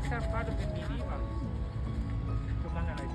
these are part of the medieval to analyze it.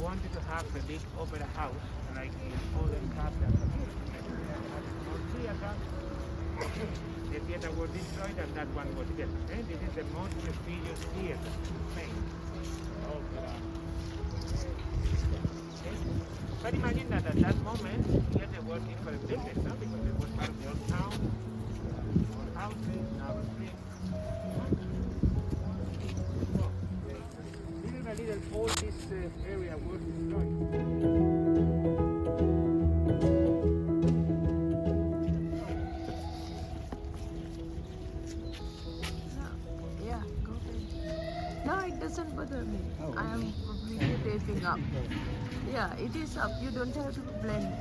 Wanted to have the big opera house like in modern castles. The theater was destroyed and that one was built. This is the most prestigious theater in Spain. Opera. But imagine that at that moment, here there were different buildings, no? Because it was part of the old town, old houses, now streets. Little by little, all this area was destroyed. No, it doesn't bother me. I am videotaping up. Yeah, it is up. You don't have to blend.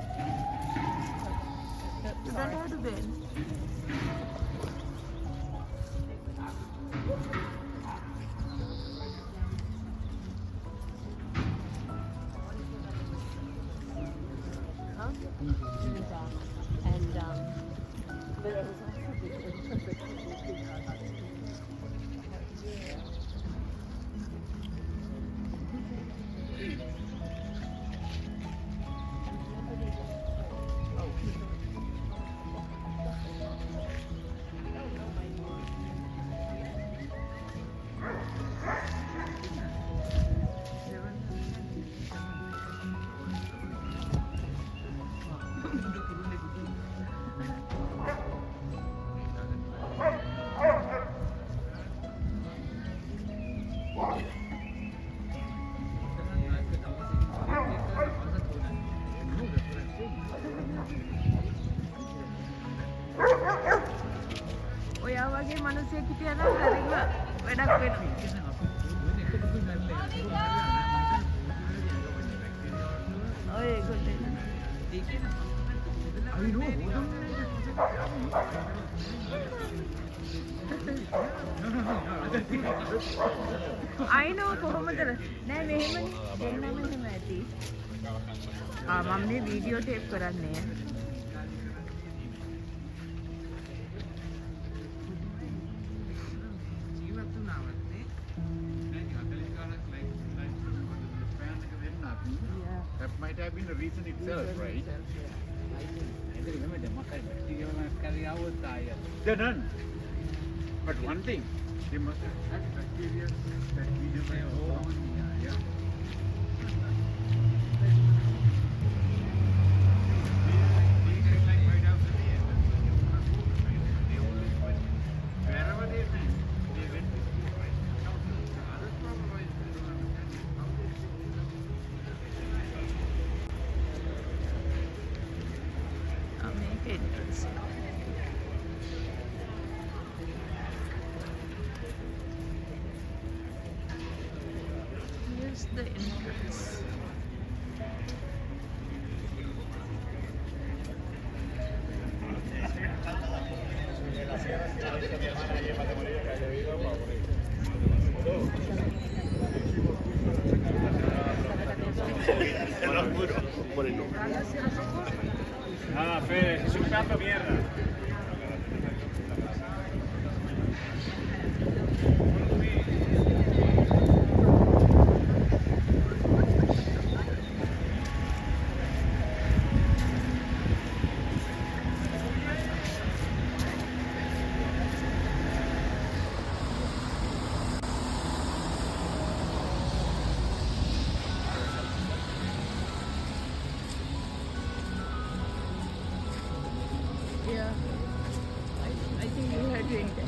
You don't have to blend. Huh? And there was වගේ මිනිස්සෙක් හිටියා නම් හරිම වැඩක් වෙනවා. ඔය ඒගොල්ලෝ I know කොහොමද නෑ මෙහෙමනේ දෙන්නම එහෙම ඇති. මම මේ වීඩියෝ ටේප් කරන්නේ. That might have been the reason itself, right? They're done. But one thing, they must have had bacteria that we never found. Yeah. Wherever they went, they went to school, right? The other problem is they don't understand how they make entrance. Here's the entrance. Ah, Fede, es un canto mierda. Yeah, I think you had to enter.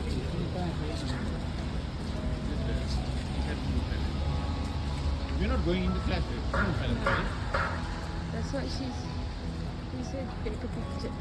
We're not going into class, right? That's why she said take a picture.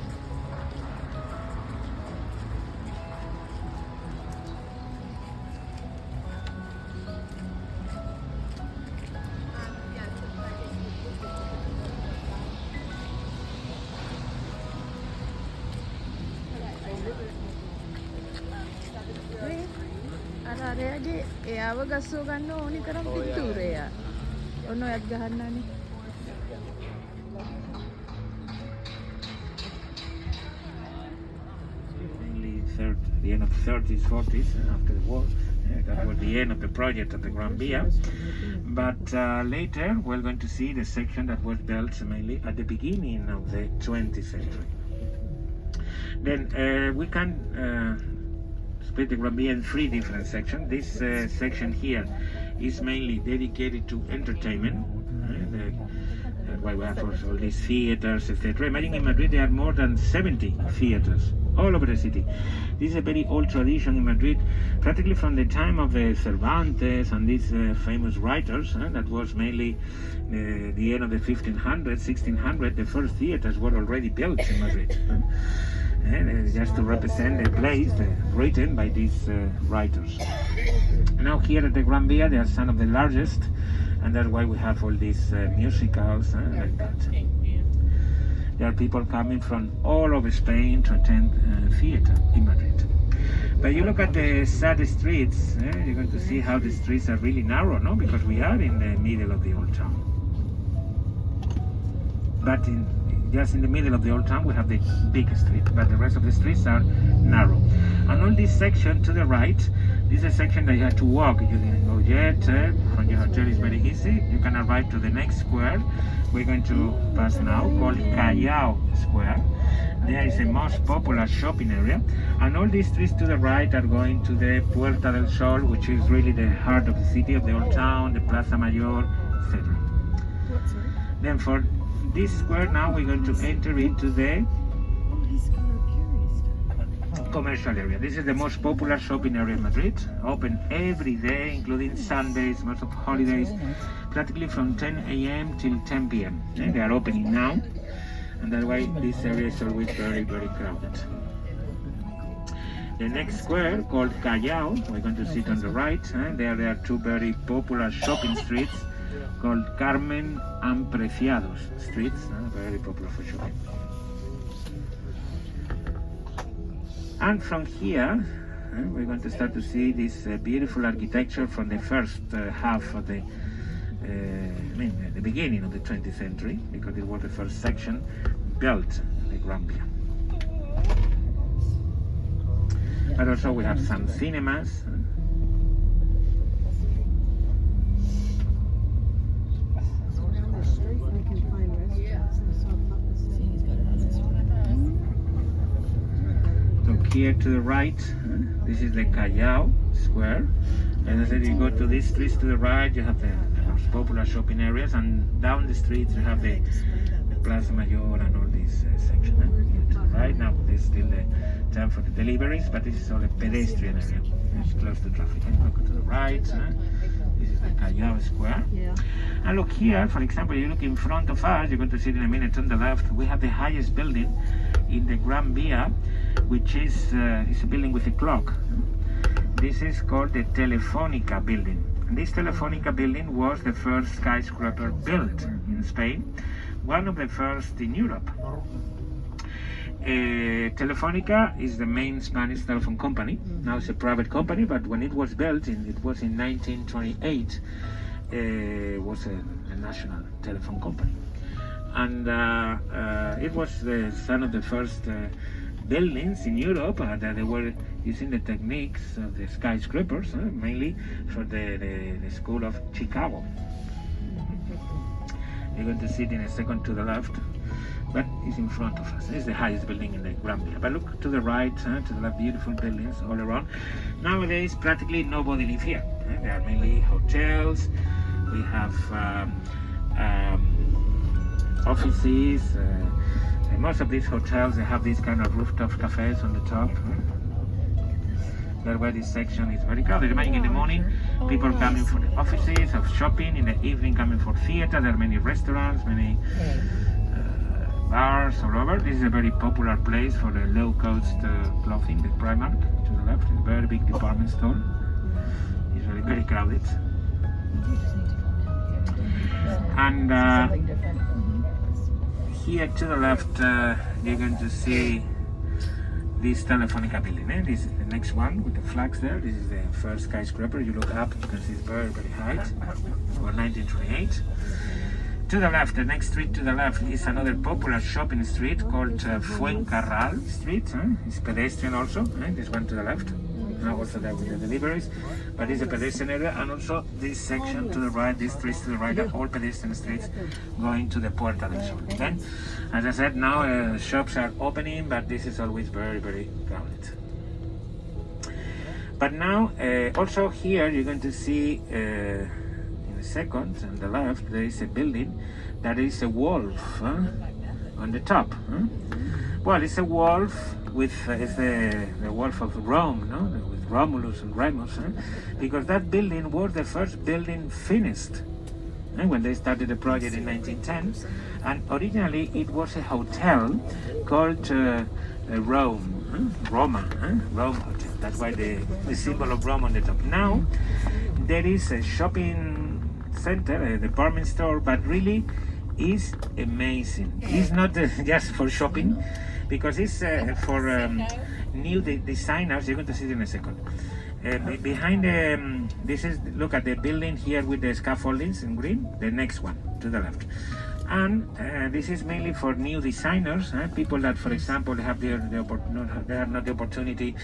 අරයාගේ එයාව ගස්සෝ ගන්න ඕනි තරම් පිටුරේ. ඔන්න ඔයත් ගහන්නනේ. The end of the 30s, 40s, after the war. That was the end of the project of the Gran Via. But later, we're going to see the section that was built mainly at the beginning of the 20th century. Then we can split the Gran Via in three different sections. This section here is mainly dedicated to entertainment. Why we have also all these theaters, etc. Imagine in Madrid there are more than 70 theaters all over the city. This is a very old tradition in Madrid, practically from the time of Cervantes and these famous writers. That was mainly the end of the 1500s, 1600. The first theaters were already built in Madrid, just to represent the plays written by these writers. Now here at the Gran Via, they are some of the largest, and that's why we have all these musicals like that. There are people coming from all over Spain to attend theater in Madrid. But you look at the sad streets, you're going to see how the streets are really narrow, no? Because we are in the middle of the old town. But just in the middle of the old town, we have the big street, but the rest of the streets are narrow. And on this section to the right, this is a section that you have to walk. You didn't go yet. From your hotel is very easy. You can arrive to the next square. We're going to pass now, called Callao Square. There is a most popular shopping area. And all these streets to the right are going to the Puerta del Sol, which is really the heart of the city, of the old town, the Plaza Mayor, etc. Then for this square now, we're going to enter into the commercial area. This is the most popular shopping area in Madrid, open every day, including Sundays, most of holidays, practically from 10 a.m. till 10 p.m. They are opening now, and that's why this area is always very, very crowded. The next square, called Callao, we're going to see it on the right. There are two very popular shopping streets called Carmen and Preciados streets, very popular for shopping. And from here, we're going to start to see this beautiful architecture from the first half of the the beginning of the 20th century, because it was the first section built in the Gran Via. But also we have some cinemas. So here to the right, this is the Callao Square. As I said, you go to these streets to the right, you have the most popular shopping areas, and down the streets you have the Plaza Mayor and all these sections. To the right, now there's still the time for the deliveries, but this is all a pedestrian area. It's close to traffic. And look to the right, this is the Callao Square. And look here, for example, you look in front of us, you're going to see it in a minute on the left, we have the highest building in the Gran Via, which is a building with a clock. This is called the Telefonica building. And this Telefonica building was the first skyscraper built in Spain, one of the first in Europe. Telefonica is the main Spanish telephone company. Now it's a private company, but when it was built, it was in 1928, it was a national telephone company. And it was one of the first buildings in Europe that they were using the techniques of the skyscrapers, mainly for the school of Chicago. You're going to see it in a second to the left, but it's in front of us. It's the highest building in the Gran Via. But look to the right, to the left, beautiful buildings all around. Nowadays, practically nobody lives here. There are mainly hotels. We have offices. Most of these hotels, they have these kind of rooftop cafes on the top. That's why this section is very crowded. Imagine in the morning, people coming for the offices, of shopping. In the evening, coming for theater. There are many restaurants, many bars all over. This is a very popular place for the low-cost clothing, the Primark to the left. It's a very big department store. It's very, very crowded. And here to the left, you're going to see this Telefonica building. This is the next one with the flags there. This is the first skyscraper. You look up, you can see it's very, very high, for 1928. To the left, the next street to the left is another popular shopping street called Fuencarral Street. It's pedestrian also, this one to the left. Now also there with the deliveries, but it's a pedestrian area, and also this section to the right, these streets to the right are all pedestrian streets going to the Puerta del Sol. Then, as I said, now shops are opening, but this is always very, very crowded. But now, also here you're going to see in a second on the left there is a building that is a wolf on the top. Well, it's a wolf with it's the wolf of Rome, no? With Romulus and Remus, because that building was the first building finished when they started the project in 1910, and originally it was a hotel called Rome, Roma, Rome Hotel. That's why the symbol of Rome on the top. Now there is a shopping center, a department store, but really is amazing. It's not just for shopping, because it's for new designers. You're going to see it in a second. Behind this is, look at the building here with the scaffoldings in green, the next one to the left. And this is mainly for new designers, people that, for example, have they have not the opportunity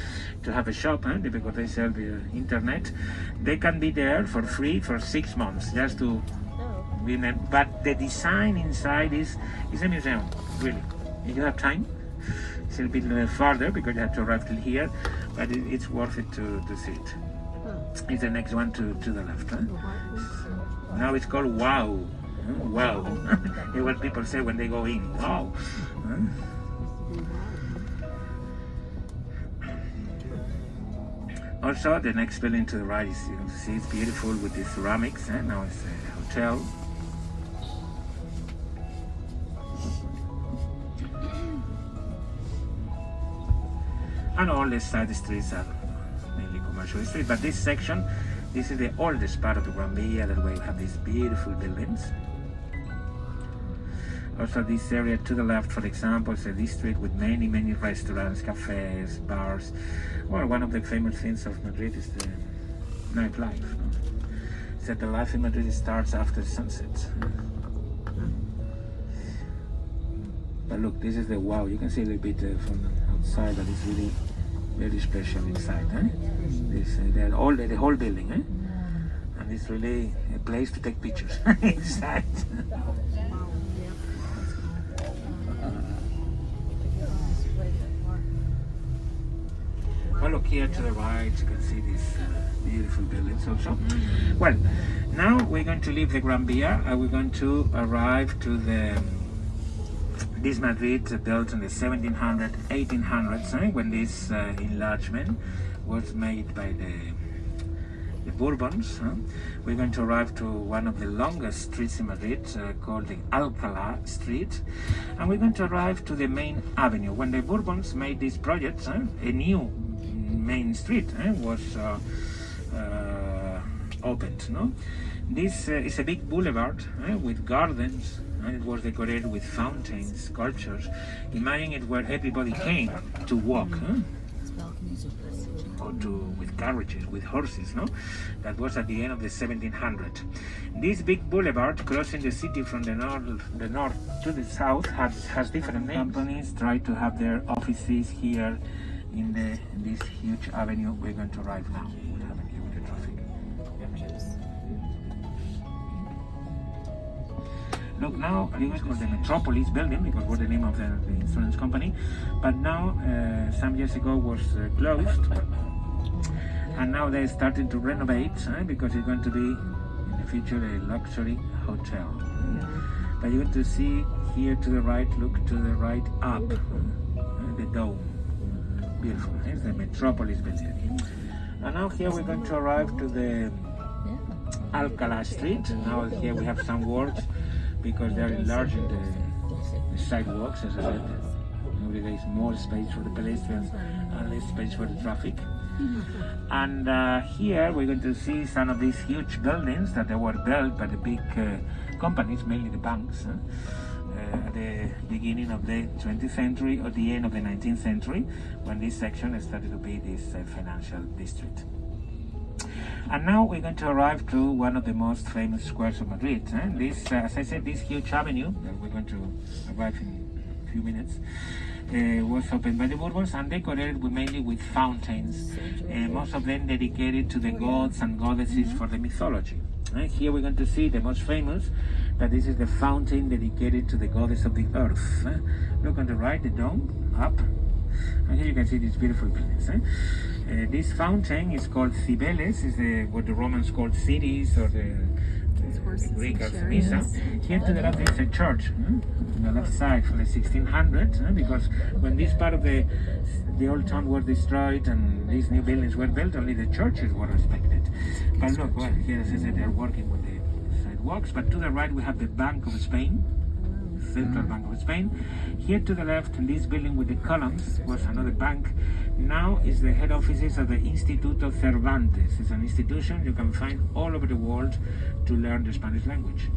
to have a shop because they sell the internet. They can be there for free for 6 months just to be there. But the design inside is a museum, really. If you have time, it's a little bit farther because you have to arrive till here, but it's worth it to see it. It's the next one to the left. Now it's called Wow. Wow. It's what people say when they go in. Wow. Also, the next building to the right is, you can see it's beautiful with the ceramics. Now it's a hotel. And all the side streets are mainly commercial streets. But this section, this is the oldest part of the Gran Via, that way we have these beautiful buildings. Also this area to the left, for example, is a district with many restaurants, cafes, bars. Well, one of the famous things of Madrid is the nightlife. It's that the life in Madrid starts after sunset. But look, this is the wow. You can see a little bit from outside, but it's really very special inside. This, the whole building, and it's really a place to take pictures inside. Well, look here to the right, you can see these beautiful buildings also. Well, now we're going to leave the Gran Via and we're going to arrive to this Madrid built in the 1700s, 1800s, when this enlargement was made by the Bourbons. We're going to arrive to one of the longest streets in Madrid, called the Alcalá Street, and we're going to arrive to the main avenue. When the Bourbons made this project, a new main street was opened. This is a big boulevard with gardens, and it was decorated with fountains, sculptures. Imagine it where everybody came to walk, or with carriages, with horses. That was at the end of the 1700s. This big boulevard crossing the city from the north to the south has different names. Companies try to have their offices here in this huge avenue we're going to arrive now. What happened here with the traffic? Look, now it was called the Metropolis building because was the name of the insurance company, but now some years ago was closed, and now they're starting to renovate because it's going to be in the future a luxury hotel. But you're going to see here to the right, look to the right up, the dome. Beautiful. It's the Metropolis building. And now here we're going to arrive to the Alcalá Street. Now here we have some works because they're enlarging the sidewalks. As I said, there is more space for the pedestrians and less space for the traffic. And here we're going to see some of these huge buildings that they were built by the big companies, mainly the banks. At the beginning of the 20th century or the end of the 19th century, when this section started to be this financial district. And now we're going to arrive to one of the most famous squares of Madrid. This, as I said, this huge avenue that we're going to arrive in a few minutes was opened by the Bourbons and decorated mainly with fountains, most of them dedicated to the gods and goddesses for the mythology. Here we're going to see the most famous, that this is the fountain dedicated to the goddess of the earth. Look on the right, the dome, up. And here you can see these beautiful buildings. This fountain is called Cibeles, is what the Romans called cities, or the Greek as Misa. Here to the left is a church, on the left side from the 1600s, because when this part of the old town was destroyed and these new buildings were built, only the churches were respected. But look, well, here as I said, they're working with the sidewalks. But to the right we have the Bank of Spain, Central Bank of Spain. Here to the left, in this building with the columns, was another bank. Now is the head offices of the Instituto Cervantes. It's an institution you can find all over the world to learn the Spanish language.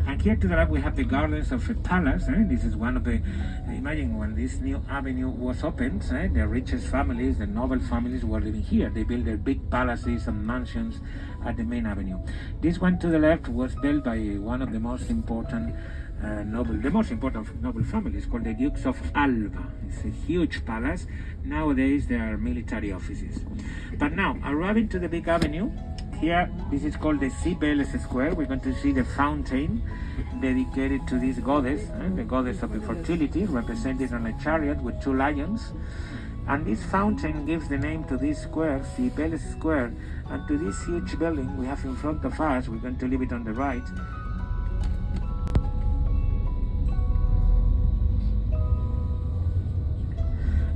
And here to the left we have the gardens of a palace. This is one of the, imagine when this new avenue was opened, the richest families, the noble families were living here. They built their big palaces and mansions at the main avenue. This one to the left was built by one of the most important noble families, called the Dukes of Alba. It's a huge palace. Nowadays there are military offices. But now, arriving to the big avenue, here, this is called the Cibeles Square. We're going to see the fountain dedicated to this goddess, the goddess of the fertility, represented on a chariot with two lions. And this fountain gives the name to this square, Cibeles Square, and to this huge building we have in front of us. We're going to leave it on the right.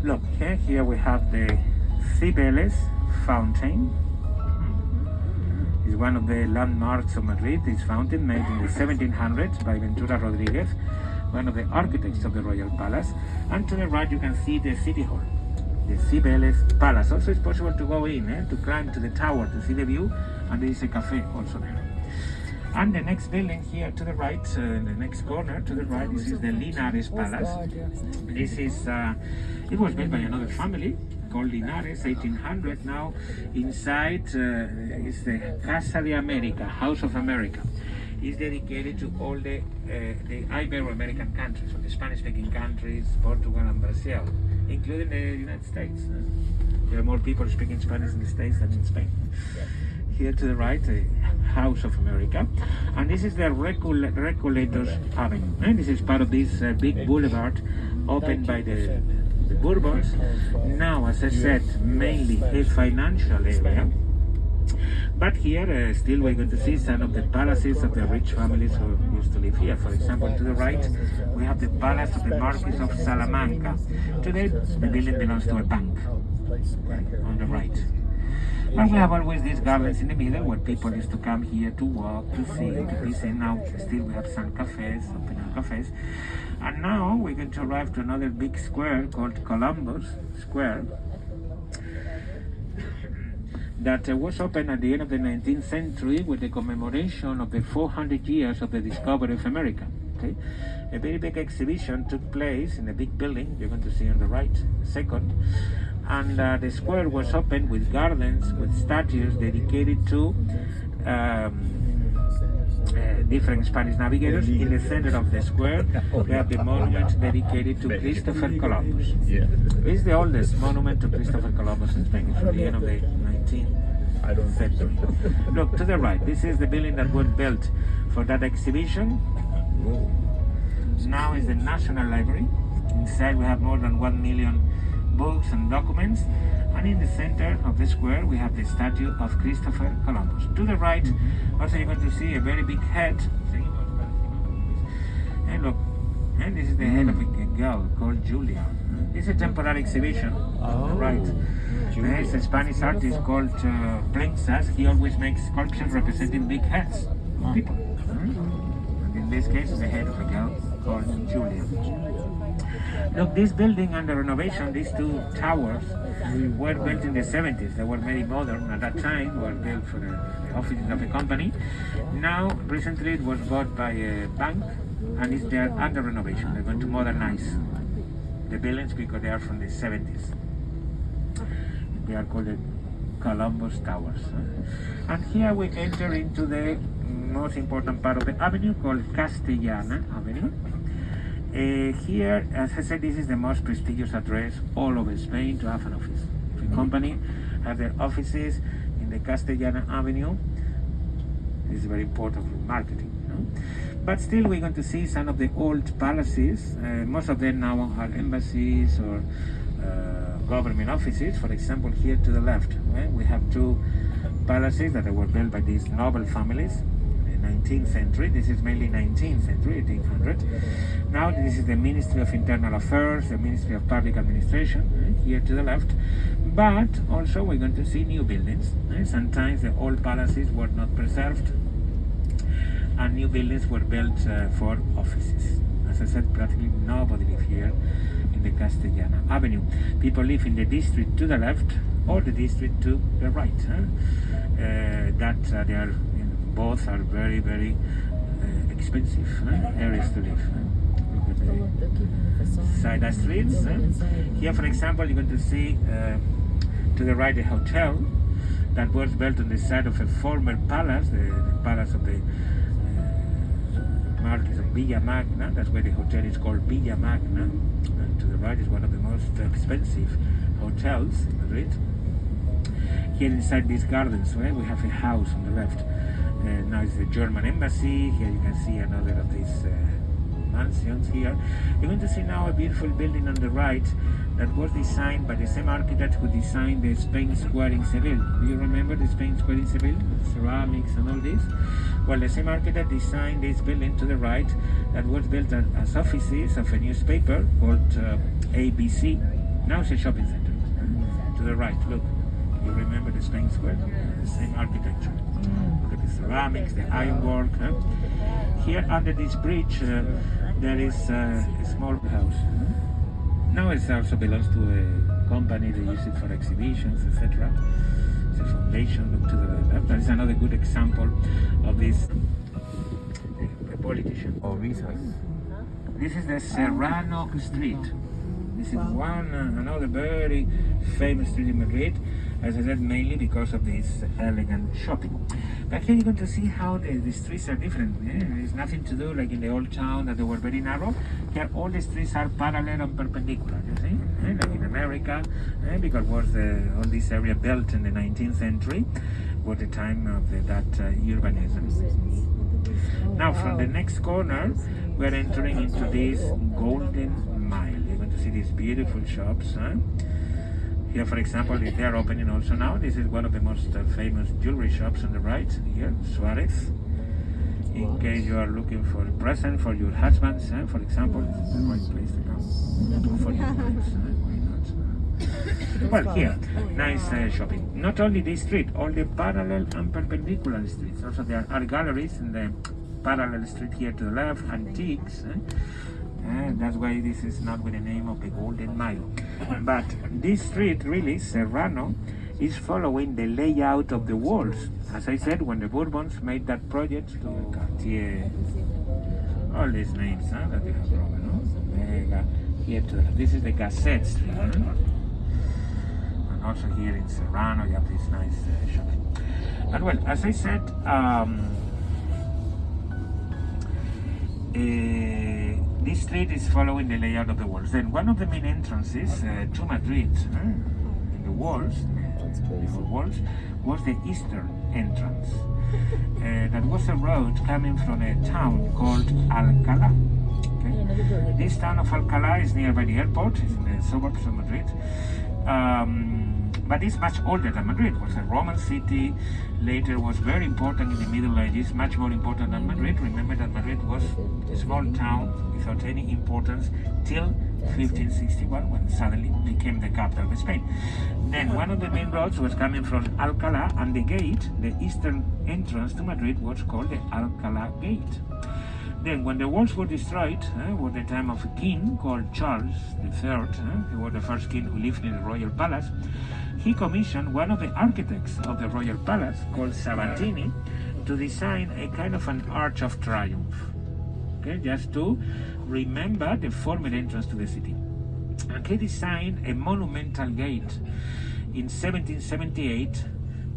Look, here we have the Cibeles fountain. It's one of the landmarks of Madrid. This fountain, made in the 1700s by Ventura Rodriguez, one of the architects of the Royal Palace. And to the right you can see the City Hall. the Cibeles Palace. Also, it's possible to go in, to climb to the tower to see the view, and there is a cafe also there. And the next building here to the right, in the next corner to the right, this is the Linares Palace. This is, it was built by another family called Linares, 1800. Now inside is the Casa de America, House of America. It's dedicated to all the Ibero-American countries, or the Spanish-speaking countries, Portugal and Brazil, including the United States. There are more people speaking Spanish in the States than in Spain. Here to the right, the House of America, and this is the Recoletos Avenue. And this is part of this big boulevard opened by the Bourbons. Now, as I said, mainly a financial area. But here, still we're going to see some of the palaces of the rich families who used to live here. For example, to the right, we have the Palace of the Marquis of Salamanca. Today, the building belongs to a bank, on the right. And we have always these gardens in the middle where people used to come here to walk, to see, to visit. Now, still we have some cafes, open cafes. And now we're going to arrive to another big square called Columbus Square, that was opened at the end of the 19th century with the commemoration of the 400 years of the discovery of America. Okay? A very big exhibition took place in a big building, you're going to see on the right, second. And the square was opened with gardens, with statues dedicated to different Spanish navigators. In the center of the square, we have the monument dedicated to Christopher Columbus. It's the oldest monument to Christopher Columbus in Spain. It's from the end of the 19th century. Look, to the right, this is the building that was built for that exhibition. Now is the National Library. Inside we have more than 1 million books and documents, and in the center of the square we have the statue of Christopher Columbus. To the right, also you're going to see a very big head. And look, and this is the head of a girl called Julia. This is a temporary exhibition. On the right, there is a Spanish artist called Princess. He always makes sculptures representing big heads of people. And in this case, the head of a girl called Julia. Look, this building under renovation, these two towers, were built in the 70s. They were very modern at that time, were built for the offices of a company. Now, recently it was bought by a bank, and it's there under renovation. They're going to modernize the buildings because they are from the 70s. They are called the Columbus Towers. And here we enter into the most important part of the avenue called Castellana Avenue. Here, as I said, this is the most prestigious address all over Spain to have an office. If a company have their offices in the Castellana Avenue, this is very important for marketing. But still, we're going to see some of the old palaces. Most of them now are embassies or government offices. For example, here to the left, we have two palaces that were built by these noble families. 19th century. This is mainly 19th century, 1800. Now this is the Ministry of Internal Affairs, the Ministry of Public Administration, here to the left. But also we're going to see new buildings. Sometimes the old palaces were not preserved, and new buildings were built for offices. As I said, practically nobody lives here in the Castellana Avenue. People live in the district to the left or the district to the right. They are both are very, very expensive areas to live. Look at the side streets. Here, for example, you're going to see to the right a hotel that was built on the side of a former palace, the palace of the Marquis of Villa Magna. That's why the hotel is called Villa Magna. And to the right is one of the most expensive hotels in Madrid. Here inside these gardens, we have a house on the left. Now it's the German embassy. Here you can see another of these mansions here. You're going to see now a beautiful building on the right that was designed by the same architect who designed the Spain Square in Seville. Do you remember the Spain Square in Seville? Ceramics and all this? Well, the same architect designed this building to the right that was built as offices of a newspaper called ABC. Now it's a shopping center. To the right, look. You remember the Spain Square? The same architecture. Look at the ceramics, the ironwork. Here under this bridge, there is a small house. Now it also belongs to a company, they use it for exhibitions, etc. It's a foundation. Look to the left. That is another good example of this politician. Or visas. This is the Serrano Street. This is another very famous street in Madrid, as I said, mainly because of this elegant shopping. But here you're going to see how the streets are different. There's nothing to do like in the old town that they were very narrow. Here all the streets are parallel and perpendicular, you see? Like in America, because was all this area built in the 19th century, was the time of that urbanism. Now from the next corner, we're entering into this Golden Mile. You're going to see these beautiful shops. Here, for example, they are opening also now. This is one of the most famous jewelry shops on the right here, Suarez. In case you are looking for a present for your husbands, for example, this is the right place to come. Or for your wives, why not? Well, here, nice shopping. Not only this street, all the parallel and perpendicular streets. Also, there are galleries in the parallel street here to the left, antiques. That's why this is not with the name of the Golden Mile. But this street, really, Serrano, is following the layout of the walls. As I said, when the Bourbons made that project to Cartier, all these names that they have wrong, no? Here to the left. This is the Gazette Street. And also here in Serrano, you have this nice shopping. And well, as I said, this street is following the layout of the walls. Then one of the main entrances to Madrid, in the walls, was the eastern entrance. That was a road coming from a town called Alcalá. Okay? This town of Alcalá is nearby the airport. It's in the suburbs of Madrid. But it's much older than Madrid. It was a Roman city, later was very important in the Middle Ages, much more important than Madrid. Remember that Madrid was a small town without any importance till 1561, when suddenly became the capital of Spain. Then one of the main roads was coming from Alcalá, and the gate, the eastern entrance to Madrid, was called the Alcalá Gate. Then when the walls were destroyed, was the time of a king called Charles III, he was the first king who lived in the royal palace. He commissioned one of the architects of the royal palace, called Sabatini, to design a kind of an arch of triumph, okay, just to remember the former entrance to the city. And he designed a monumental gate in 1778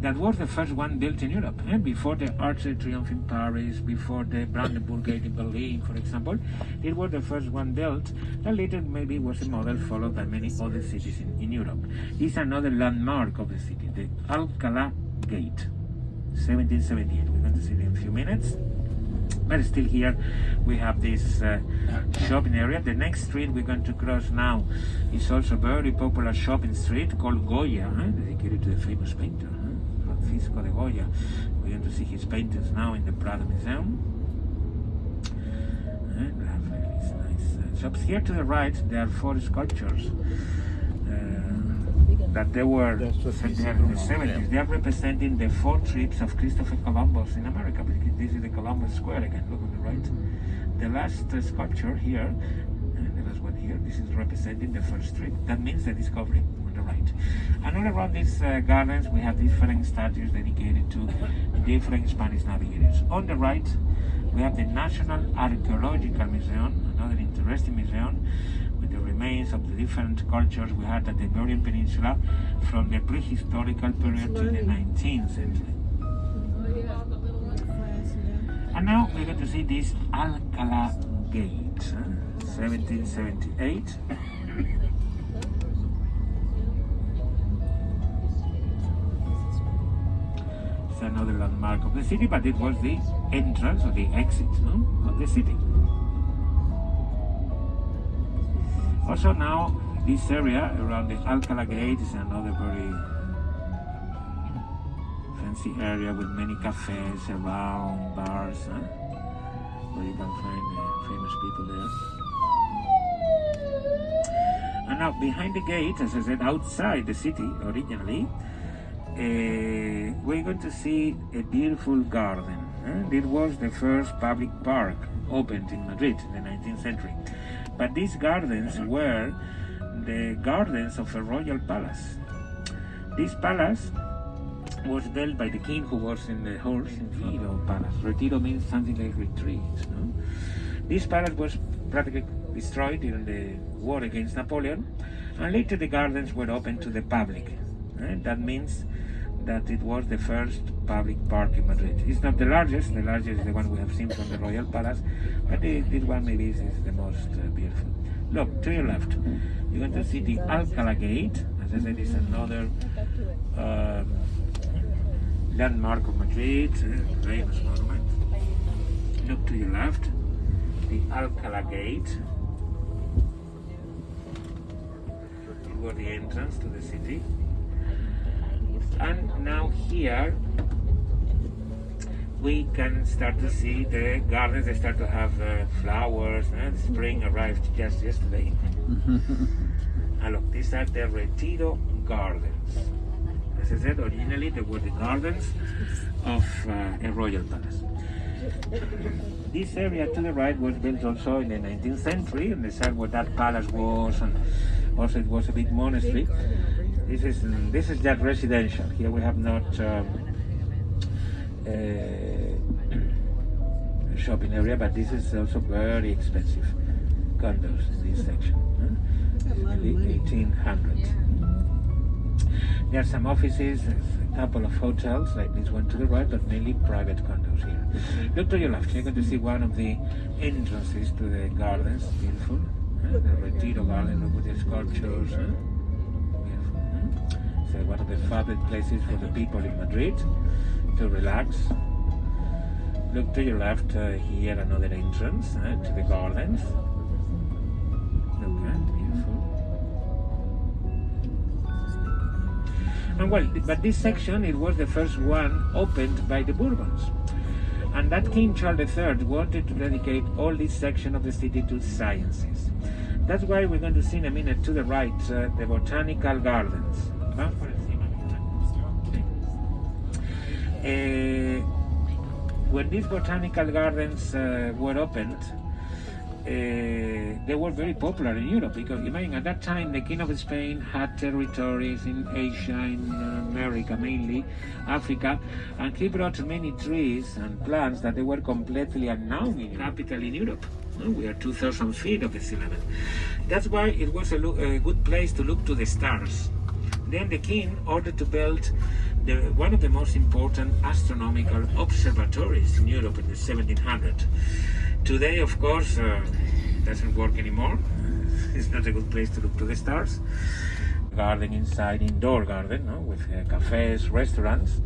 that was the first one built in Europe. Before the Arch de Triomphe in Paris, before the Brandenburg Gate in Berlin, for example, it was the first one built that later maybe was a model followed by many other cities in Europe. It's another landmark of the city, the Alcalá Gate, 1778. We're going to see it in a few minutes. But still here we have this shopping area. The next street we're going to cross now is also a very popular shopping street called Goya, dedicated to the famous painter, Francisco de Goya. We're going to see his paintings now in the Prado Museum. And we have these nice shops. Here to the right there are 4 sculptures that they were sent there in the 70s. They are representing the 4 trips of Christopher Columbus in America. This is the Columbus Square again, look on the right. The last sculpture here, and the last one here, this is representing the first trip. That means the discovery on the right. And all around these gardens we have different statues dedicated to different Spanish navigators. On the right we have the National Archaeological Museum, another interesting museum with the remains of the different cultures we had at the Iberian Peninsula from the prehistorical period to the 19th century. And now we're going to see this Alcalá Gate, 1778. It's another landmark of the city, but it was the entrance or the exit of the city. Also now, this area around the Alcalá Gate is another very fancy area with many cafes around, bars, where you can find famous people there. And now behind the gate, as I said, outside the city originally, we're going to see a beautiful garden. It was the first public park opened in Madrid in the 19th century. But these gardens were the gardens of a royal palace. This palace was built by the king who was in the horse in Retiro Palace. Retiro means something like retreat. No? This palace was practically destroyed during the war against Napoleon, and later the gardens were opened to the public. That means that it was the first public park in Madrid. It's not the largest is the one we have seen from the Royal Palace, but this one maybe is the most beautiful. Look, to your left, you're going to see the Alcalá Gate. As I said, it's another landmark of Madrid, famous monument. Look to your left, the Alcalá Gate. It was the entrance to the city. And now here we can start to see the gardens. They start to have flowers, and spring arrived just yesterday. And look, these are the Retiro Gardens. As I said, originally they were the gardens of a royal palace. This area to the right was built also in the 19th century, on the side where that palace was, and also it was a big monastery. This is just residential. Here we have not a shopping area, but this is also very expensive condos in this section. The 1800s. There are some offices, a couple of hotels like this one to the right, but mainly private condos here. Look to your left. You're going to see one of the entrances to the gardens. Beautiful. The Retiro Garden. Look with the sculptures. So one of the favorite places for the people in Madrid to relax. Look to your left, here another entrance to the gardens. Look, beautiful. And well, but this section, it was the first one opened by the Bourbons. And that King Charles III wanted to dedicate all this section of the city to sciences. That's why we're going to see in a minute to the right the botanical gardens. When these botanical gardens were opened, they were very popular in Europe, because imagine at that time the King of Spain had territories in Asia, in America mainly, Africa, and he brought many trees and plants that they were completely unknown in the capital in Europe. We are 2,000 feet of the sea level. That's why it was a good place to look to the stars. Then the king ordered to build one of the most important astronomical observatories in Europe in the 1700s. Today, of course, it doesn't work anymore. It's not a good place to look to the stars. Garden inside, indoor garden, with cafes, restaurants.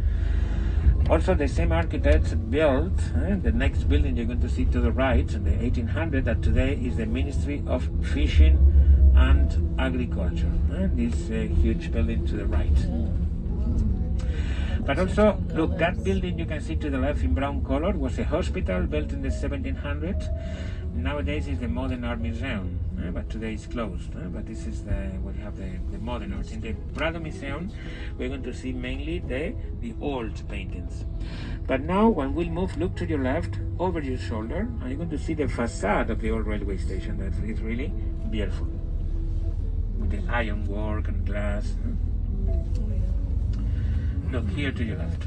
Also, the same architects built the next building you're going to see to the right, in the 1800s, that today is the Ministry of Fishing and Agriculture. This huge building to the right. But also, look, that building you can see to the left in brown color was a hospital built in the 1700s. Nowadays it's the Modern Art Museum, but today it's closed. But this is where you have the modern art. In the Prado Museum, we're going to see mainly the old paintings. But now, when we move, look to your left, over your shoulder, and you're going to see the facade of the old railway station. That is really beautiful, with the ironwork and glass. Look here to your left.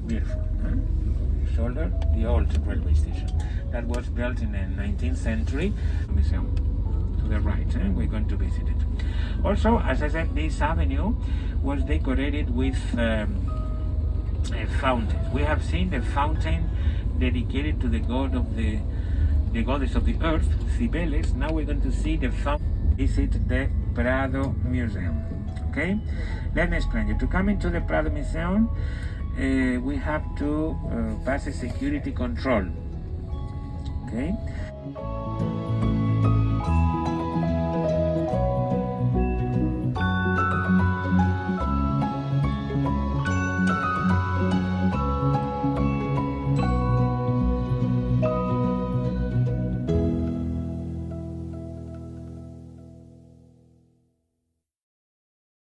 Beautiful. Your shoulder, the old railway station. That was built in the 19th century. Museum to the right. We're going to visit it. Also, as I said, this avenue was decorated with fountains. We have seen the fountain dedicated to the goddess of the earth, Cibeles. Now we're going to see the fountain. Visit the Prado Museum. Okay, let me explain you. To come into the Prado Museum, we have to pass a security control. Okay.